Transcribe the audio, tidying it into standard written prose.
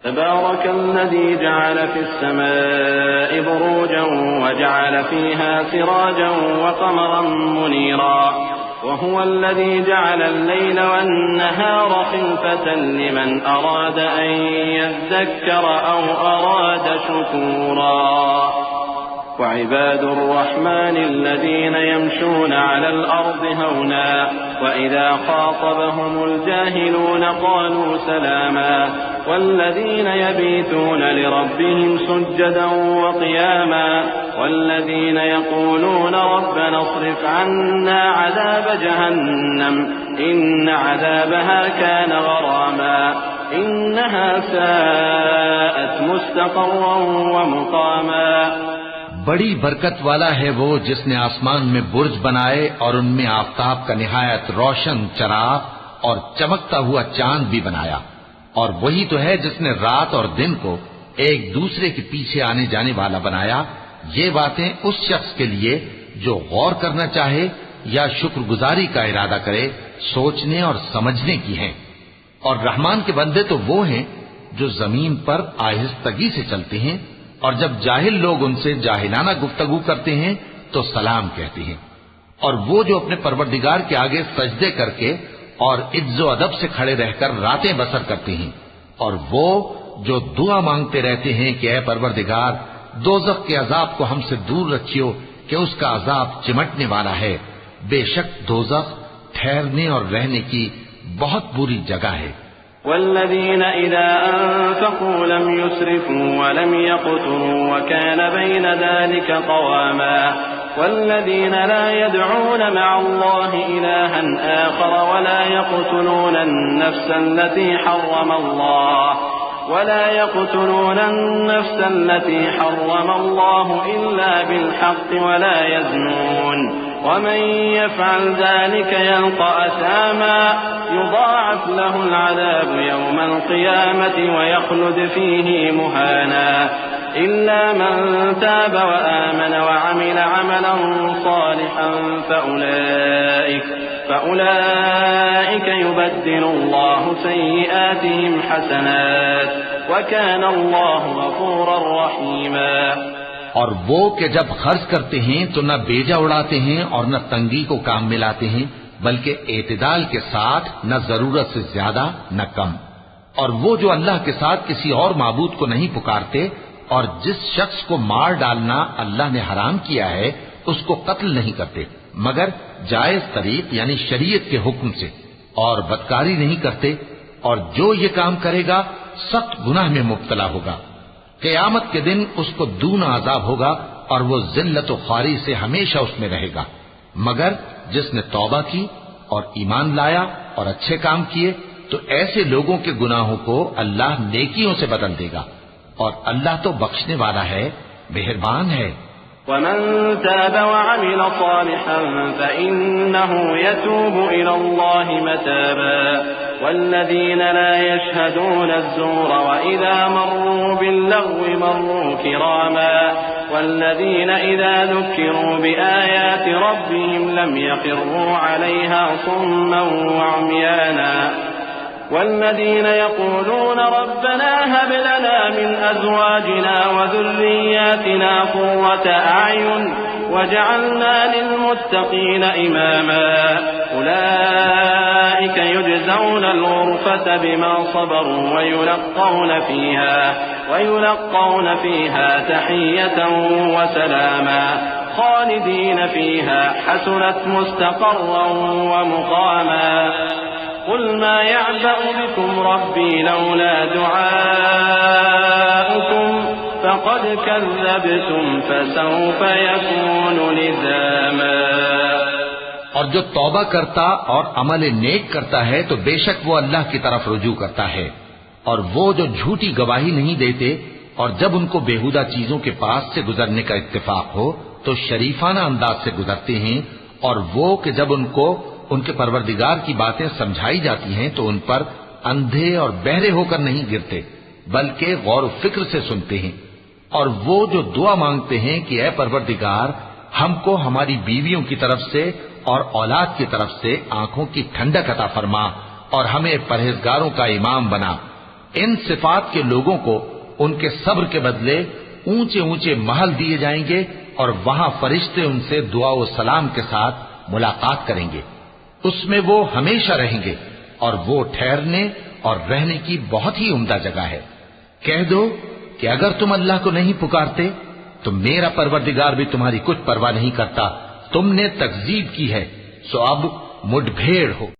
तबारकल्लज़ी जअल फ़िस्समाइ बुरूजन व जअल फ़ीहा सिराजन व क़मरन मुनीरा व हुवल्लज़ी जअल अल-लैल वन-नहार ख़िल्फ़तन लिमन अराद अन यज़्ज़क्कर औ अराद शुकूरा وعباد الرحمن الذين يمشون على الأرض هونا وإذا خاطبهم الجاهلون قالوا سلاما والذين يبيتون لربهم سجدا وقياما والذين يقولون ربنا اصرف عنا عذاب جهنم إن عذابها كان غراما إنها ساءت مستقرا ومقاما। बड़ी बरकत वाला है वो जिसने आसमान में बुर्ज बनाए और उनमें आफताब का निहायत रोशन चराग और चमकता हुआ चांद भी बनाया। और वही तो है जिसने रात और दिन को एक दूसरे के पीछे आने जाने वाला बनाया। ये बातें उस शख्स के लिए जो गौर करना चाहे या शुक्रगुजारी का इरादा करे, सोचने और समझने की हैं। और रहमान के बंदे तो वो हैं जो जमीन पर आहिस्तगी से चलते हैं और जब जाहिल लोग उनसे जाहिलाना गुफ्तगू करते हैं तो सलाम कहते हैं। और वो जो अपने परवरदिगार के आगे सजदे करके और इज्जो अदब से खड़े रहकर रातें बसर करते हैं। और वो जो दुआ मांगते रहते हैं कि ऐ परवरदिगार, दोज़ख के अजाब को हमसे दूर रखियो कि उसका अजाब चिमटने वाला है। बेशक दोज़ख ठहरने और रहने की बहुत बुरी जगह है। वल्लज़ीन इज़ा अनफ़क़ू लम युस्रिफ़ू व लम यक़्तुरू व कान बैन ज़ालिका क़वामा वल्लज़ीन ला यदऊन मअ अल्लाहि इलाहन आख़र व ला यक़्तुलून अन-नफ़्स अल्लती हर्रम अल्लाह इल्ला बिल-हक़्क़ व ला यज़नून वमन यफ़अल ज़ालिक यल्क़ा असामा युज़ाअफ़ लहु अल-अज़ाब यौमल क़ियामति व यख़्लुद फ़ीही मुहाना इल्ला मन ताब व आमन व अमिल अमलन सालिहन फ़उलाइक युबद्दिलु अल्लाहु सय्यिआतिहिम हसनात व कान अल्लाहु गफ़ूरर रहीमा। और वो कि जब खर्च करते हैं तो न बेजा उड़ाते हैं और न तंगी को काम में लाते हैं, बल्कि एतदाल के साथ न जरूरत से ज्यादा न कम। और वो जो अल्लाह के साथ किसी और माबूद को नहीं पुकारते और जिस शख्स को मार डालना अल्लाह ने हराम किया है उसको कत्ल नहीं करते मगर जायज तरीक यानी शरीयत के हुक्म से, और बदकारी नहीं करते। और जो ये काम करेगा सख्त गुनाह में मुब्तला होगा। क़यामत के दिन उसको दूना अजाब होगा और वो जिल्लत व ख्वारी से हमेशा उसमें रहेगा। मगर जिसने तौबा की और ईमान लाया और अच्छे काम किए तो ऐसे लोगों के गुनाहों को अल्लाह नेकियों से बदल देगा। और अल्लाह तो बख्शने वाला है, मेहरबान है। वमन ताब व अमिल सालिहन फइन्नहु यतूबु इलल्लाहि मताबा वल्लज़ीन ला यशहदून अज़्ज़ूर व इज़ा मर्रू बिल्लग़्वी मर्रू किरामा वल्लज़ीन इज़ा ज़ुक्किरू बिआयाति रब्बिहिम लम यख़िर्रू अलैहा सुम्मन व उम्याना والذين يقولون ربنا هب لنا من أزواجنا وذرياتنا قرة أعين وجعلنا للمتقين إماما أولئك يجزون الغرفة بما صبروا ويلقون فيها تحية وسلاما خالدين فيها حسنت مستقرا ومقاما قل ما يعبأ بكم ربي لولا دعاؤكم فقد كذبتم فسوف يكون لزاما। और जो तौबा करता और अमल नेक करता है तो बेशक वो अल्लाह की तरफ रुजू करता है। और वो जो झूठी गवाही नहीं देते और जब उनको बेहुदा चीजों के पास से गुजरने का इत्तेफाक हो तो शरीफाना अंदाज से गुजरते हैं। और वो कि जब उनको उनके परवरदिगार की बातें समझाई जाती हैं तो उन पर अंधे और बहरे होकर नहीं गिरते बल्कि गौर व फिक्र से सुनते हैं। और वो जो दुआ मांगते हैं कि ऐ परवरदिगार, हमको हमारी बीवियों की तरफ से और औलाद की तरफ से आंखों की ठंडक अता फरमा और हमें परहेजगारों का इमाम बना। इन सिफात के लोगों को उनके सब्र के बदले ऊंचे ऊंचे महल दिए जाएंगे और वहां फरिश्ते उनसे दुआ व सलाम के साथ मुलाकात करेंगे। उसमें वो हमेशा रहेंगे और वो ठहरने और रहने की बहुत ही उम्दा जगह है। कह दो कि अगर तुम अल्लाह को नहीं पुकारते तो मेरा परवरदिगार भी तुम्हारी कुछ परवाह नहीं करता। तुमने तकजीब की है, सो अब मुठभेड़ हो।